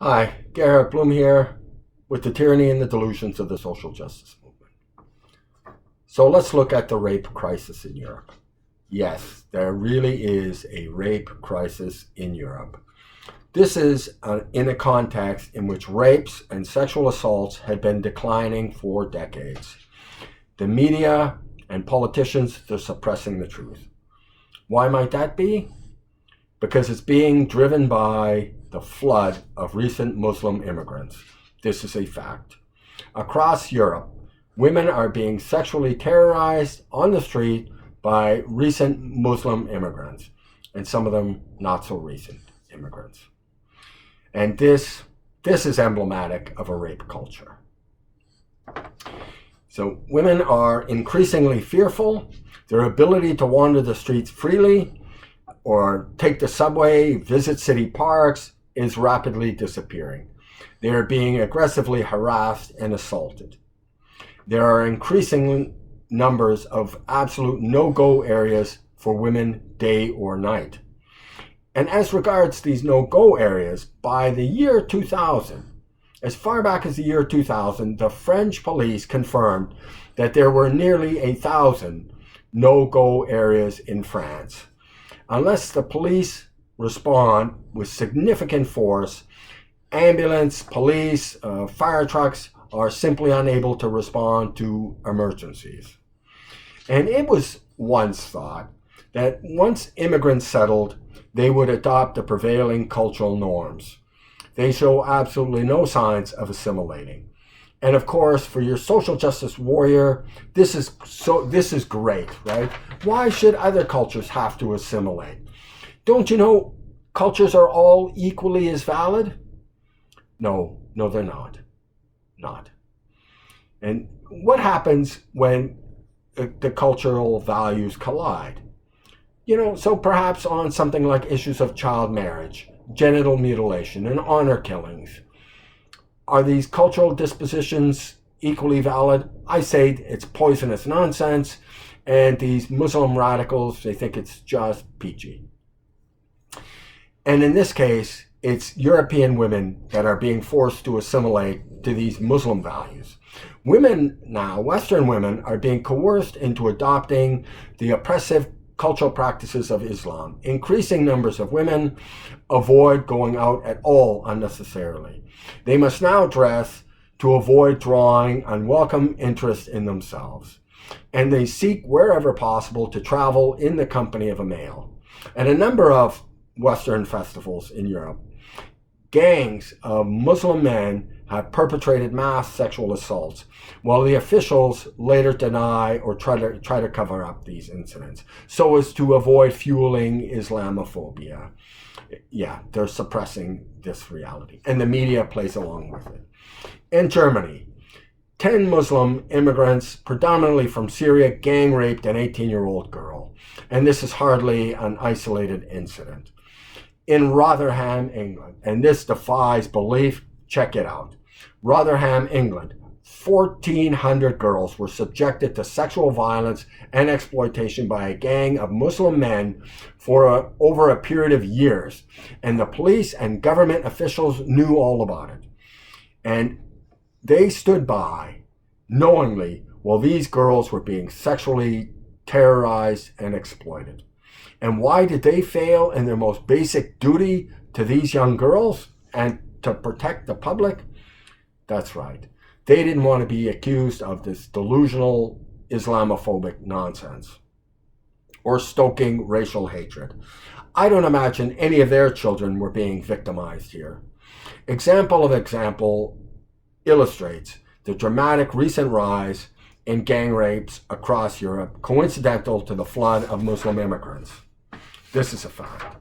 Hi, Gerhardt Bloom here with the tyranny and the delusions of the social justice movement. So let's look at the rape crisis in Europe. Yes, there really is a rape crisis in Europe. This is in a context in which rapes and sexual assaults had been declining for decades. The media and politicians, they're suppressing the truth. Why might that be? Because it's being driven by the flood of recent Muslim immigrants. This is a fact. Across Europe, women are being sexually terrorized on the street by recent Muslim immigrants, and some of them not so recent immigrants. And this is emblematic of a rape culture. So women are increasingly fearful. Their ability to wander the streets freely or take the subway, visit city parks, is rapidly disappearing. They are being aggressively harassed and assaulted. There are increasing numbers of absolute no-go areas for women day or night. And as regards these no-go areas, by the year 2000, as far back as the year 2000, the French police confirmed that there were nearly 1,000 no-go areas in France. Unless the police respond with significant force, ambulance, police, fire trucks are simply unable to respond to emergencies. And it was once thought that once immigrants settled, they would adopt the prevailing cultural norms. They show absolutely no signs of assimilating. And of course, for your social justice warrior, this is great, right? Why should other cultures have to assimilate? Don't you know cultures are all equally as valid? No, they're not. Not. And what happens when the cultural values collide? So perhaps on something like issues of child marriage, genital mutilation, and honor killings. Are these cultural dispositions equally valid? I say it's poisonous nonsense, and these Muslim radicals, they think it's just peachy. And in this case, it's European women that are being forced to assimilate to these Muslim values. Women now, Western women, are being coerced into adopting the oppressive cultural practices of Islam. Increasing numbers of women avoid going out at all unnecessarily. They must now dress to avoid drawing unwelcome interest in themselves. And they seek wherever possible to travel in the company of a male. At a number of Western festivals in Europe, gangs of Muslim men have perpetrated mass sexual assaults, while the officials later deny or try to cover up these incidents so as to avoid fueling Islamophobia. Yeah, they're suppressing this reality, and the media plays along with it. In Germany, 10 Muslim immigrants, predominantly from Syria, gang raped an 18-year-old girl, and this is hardly an isolated incident. In Rotherham, England, and this defies belief, check it out. Rotherham, England, 1,400 girls were subjected to sexual violence and exploitation by a gang of Muslim men for over a period of years. And the police and government officials knew all about it. And they stood by knowingly while these girls were being sexually terrorized and exploited. And why did they fail in their most basic duty to these young girls and to protect the public? That's right. They didn't want to be accused of this delusional Islamophobic nonsense or stoking racial hatred. I don't imagine any of their children were being victimized here. Example of example illustrates the dramatic recent rise in gang rapes across Europe, coincidental to the flood of Muslim immigrants. This is a fact.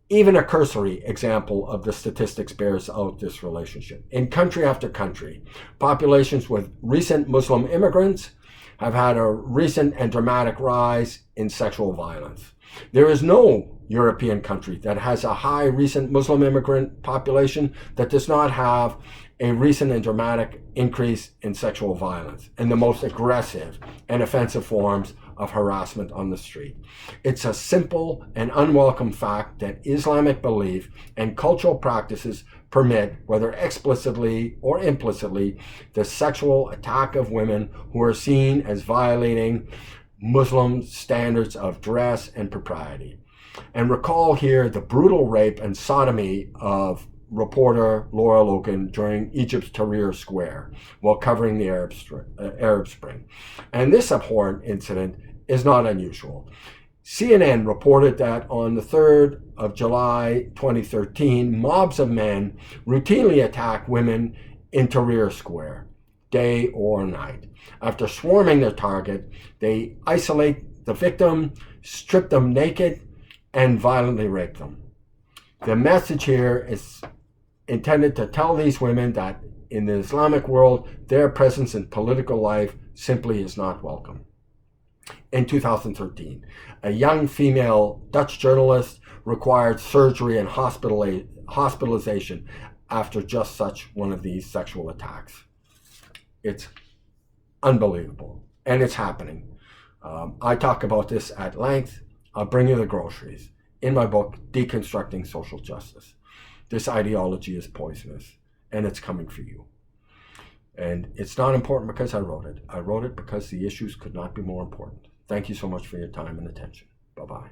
Even a cursory example of the statistics bears out this relationship. In country after country, populations with recent Muslim immigrants have had a recent and dramatic rise in sexual violence. There is no European country that has a high recent Muslim immigrant population that does not have a recent and dramatic increase in sexual violence and the most aggressive and offensive forms of harassment on the street. It's a simple and unwelcome fact that Islamic belief and cultural practices permit, whether explicitly or implicitly, the sexual attack of women who are seen as violating Muslim standards of dress and propriety. And recall here the brutal rape and sodomy of reporter Laura Logan during Egypt's Tahrir Square while covering the Arab Spring. And this abhorrent incident is not unusual. CNN reported that on the 3rd of July 2013, mobs of men routinely attack women in Tahrir Square, day or night. After swarming their target, they isolate the victim, strip them naked, and violently rape them. The message here is intended to tell these women that in the Islamic world, their presence in political life simply is not welcome. In 2013, a young female Dutch journalist required surgery and hospitalization after just such one of these sexual attacks. It's unbelievable, and it's happening. I talk about this at length. I'll bring you the groceries in my book, Deconstructing Social Justice. This ideology is poisonous, and it's coming for you. And it's not important because I wrote it. I wrote it because the issues could not be more important. Thank you so much for your time and attention. Bye-bye.